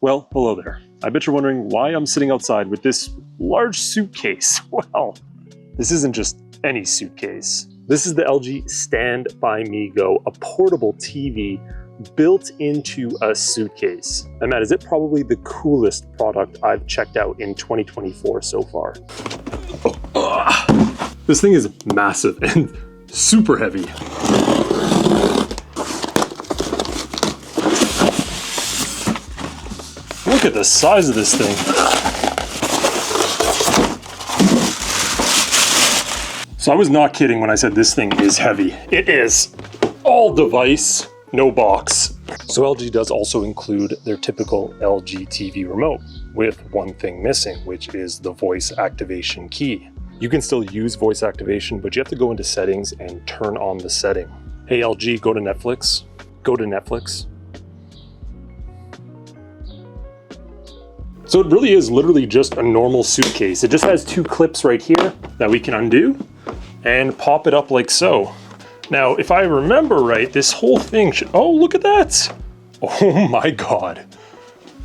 Well, hello there. I bet you're wondering why I'm sitting outside with this large suitcase. Well, this isn't just any suitcase. This is the LG Stanbyme Go, a portable TV built into a suitcase. And Matt, is it probably the coolest product I've checked out in 2024 so far? This thing is massive and super heavy. Look at the size of this thing. So I was not kidding when I said this thing is heavy. It is. All device, no box. So LG does also include their typical LG TV remote with one thing missing, which is the voice activation key. You can still use voice activation, but you have to go into settings and turn on the setting. Hey LG, go to Netflix. Go to Netflix. So it really is literally just a normal suitcase. It just has two clips right here that we can undo and pop it up like so. Now, if I remember right, this whole thing should, oh, look at that. Oh my God.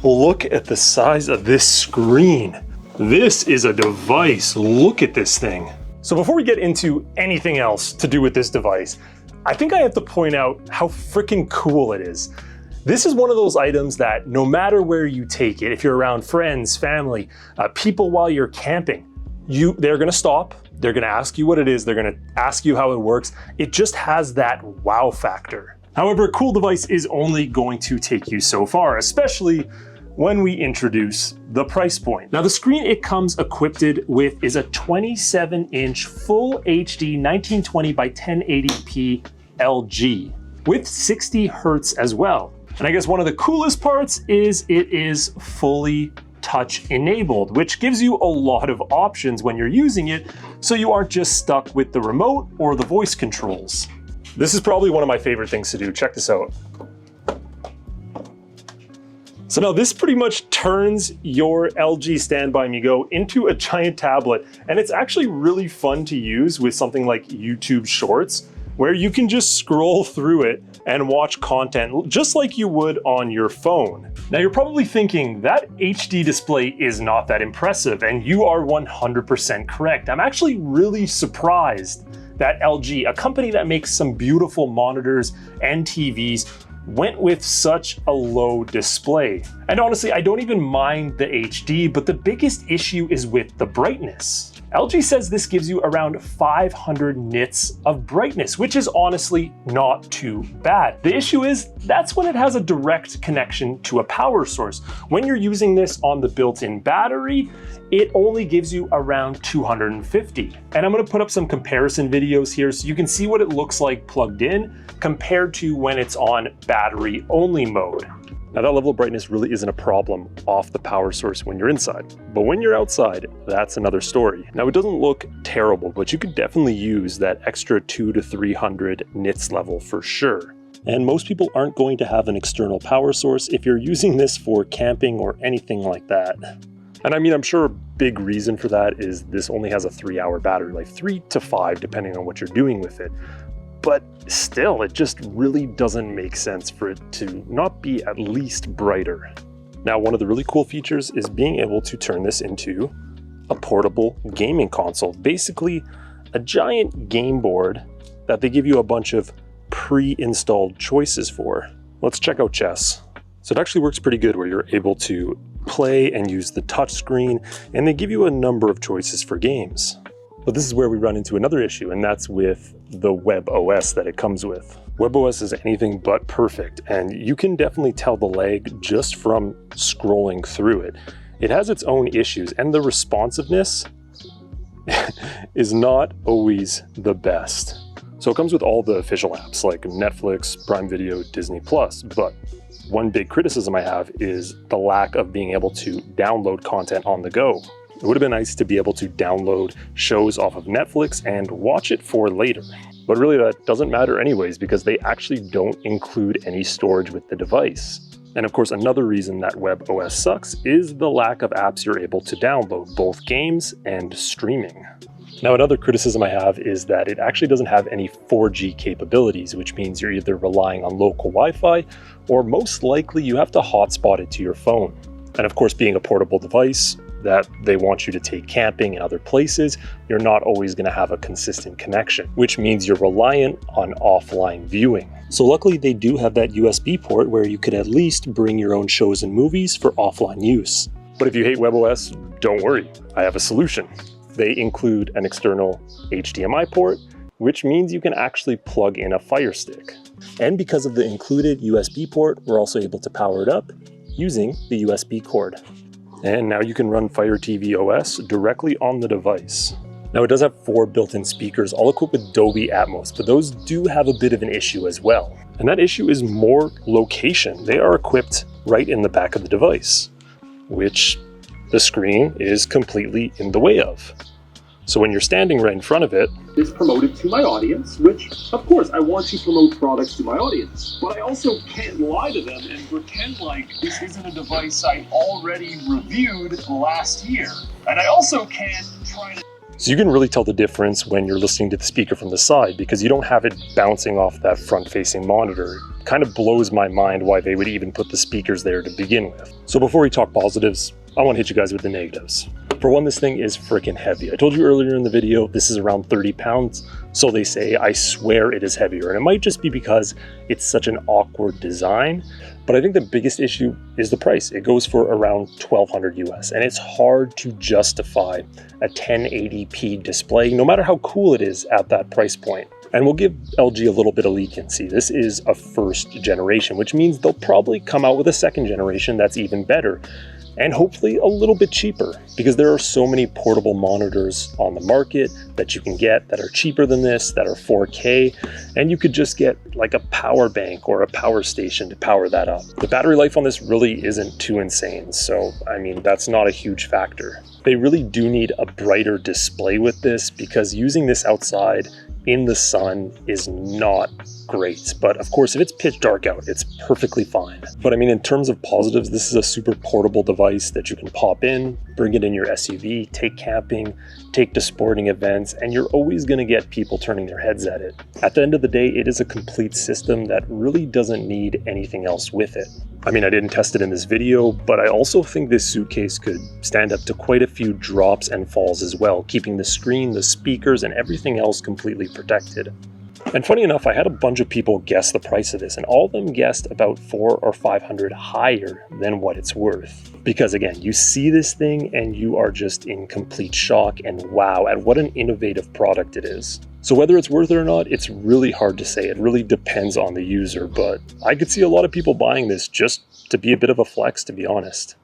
Look at the size of this screen. This is a device. Look at this thing. So before we get into anything else to do with this device, I think I have to point out how freaking cool it is. This is one of those items that no matter where you take it, if you're around friends, family, people while you're camping, they're gonna stop, they're gonna ask you what it is, they're gonna ask you how it works. It just has that wow factor. However, a cool device is only going to take you so far, especially when we introduce the price point. Now the screen it comes equipped with is a 27-inch full HD 1920 by 1080p LG with 60 Hertz as well. And I guess one of the coolest parts is it is fully touch enabled, which gives you a lot of options when you're using it, so you aren't just stuck with the remote or the voice controls. This is probably one of my favorite things to do. Check this out. So now this pretty much turns your LG Stanbyme Go into a giant tablet, and it's actually really fun to use with something like YouTube Shorts, where you can just scroll through it and watch content just like you would on your phone. Now you're probably thinking that HD display is not that impressive, and you are 100% correct. I'm actually really surprised that LG, a company that makes some beautiful monitors and TVs, went with such a low display. And honestly, I don't even mind the HD, but the biggest issue is with the brightness. LG says this gives you around 500 nits of brightness, which is honestly not too bad. The issue is that's when it has a direct connection to a power source. When you're using this on the built-in battery, it only gives you around 250. And I'm gonna put up some comparison videos here so you can see what it looks like plugged in compared to when it's on battery only mode. Now that level of brightness really isn't a problem off the power source when you're inside, but when you're outside, that's another story. Now it doesn't look terrible, but you could definitely use that extra 200 to 300 nits level for sure. And most people aren't going to have an external power source if you're using this for camping or anything like that. And I mean, I'm sure a big reason for that is this only has a 3-hour battery life, 3 to 5, depending on what you're doing with it. But still, it just really doesn't make sense for it to not be at least brighter. Now, one of the really cool features is being able to turn this into a portable gaming console. Basically, a giant game board that they give you a bunch of pre-installed choices for. Let's check out chess. So it actually works pretty good where you're able to play and use the touch screen, and they give you a number of choices for games. But this is where we run into another issue, and that's with the web OS that it comes with. Web OS is anything but perfect, and you can definitely tell the lag just from scrolling through it. It has its own issues, and the responsiveness is not always the best. So it comes with all the official apps like Netflix, Prime Video, Disney+, but one big criticism I have is the lack of being able to download content on the go. It would have been nice to be able to download shows off of Netflix and watch it for later. But really that doesn't matter anyways because they actually don't include any storage with the device. And of course, another reason that web OS sucks is the lack of apps you're able to download, both games and streaming. Now, another criticism I have is that it actually doesn't have any 4G capabilities, which means you're either relying on local Wi-Fi or most likely you have to hotspot it to your phone. And of course, being a portable device that they want you to take camping and other places, you're not always going to have a consistent connection, which means you're reliant on offline viewing. So luckily they do have that USB port where you could at least bring your own shows and movies for offline use. But if you hate WebOS, don't worry, I have a solution. They include an external HDMI port, which means you can actually plug in a Firestick. And because of the included USB port, we're also able to power it up using the USB cord. And now you can run Fire TV OS directly on the device. Now it does have 4 built-in speakers, all equipped with Dolby Atmos, but those do have a bit of an issue as well. And that issue is more location. They are equipped right in the back of the device, which the screen is completely in the way of. So when you're standing right in front of it, is promoted to my audience, which of course I want to promote products to my audience, but I also can't lie to them and pretend like this isn't a device I already reviewed last year. And I also can't try to... So you can really tell the difference when you're listening to the speaker from the side because you don't have it bouncing off that front-facing monitor. It kind of blows my mind why they would even put the speakers there to begin with. So before we talk positives, I want to hit you guys with the negatives. For one, this thing is freaking heavy. I told you earlier in the video, this is around 30 pounds. So they say, I swear it is heavier. And it might just be because it's such an awkward design. But I think the biggest issue is the price. It goes for around $1,200 US. And it's hard to justify a 1080p display, no matter how cool it is at that price point. And we'll give LG a little bit of leniency. This is a first generation, which means they'll probably come out with a second generation that's even better. And hopefully a little bit cheaper, because there are so many portable monitors on the market that you can get that are cheaper than this, that are 4K, and you could just get like a power bank or a power station to power that up. The battery life on this really isn't too insane, so I mean, that's not a huge factor. They really do need a brighter display with this because using this outside in the sun is not great. But of course, if it's pitch dark out, it's perfectly fine. But I mean, in terms of positives, this is a super portable device that you can pop in, bring it in your SUV, take camping, take to sporting events, and you're always going to get people turning their heads at it. At the end of the day, it is a complete system that really doesn't need anything else with it. I mean, I didn't test it in this video, but I also think this suitcase could stand up to quite a few drops and falls as well, keeping the screen, the speakers, and everything else completely protected. And funny enough, I had a bunch of people guess the price of this, and all of them guessed about $400 or $500 higher than what it's worth. Because again, you see this thing and you are just in complete shock and wow at what an innovative product it is. So whether it's worth it or not, it's really hard to say. It really depends on the user, but I could see a lot of people buying this just to be a bit of a flex, to be honest.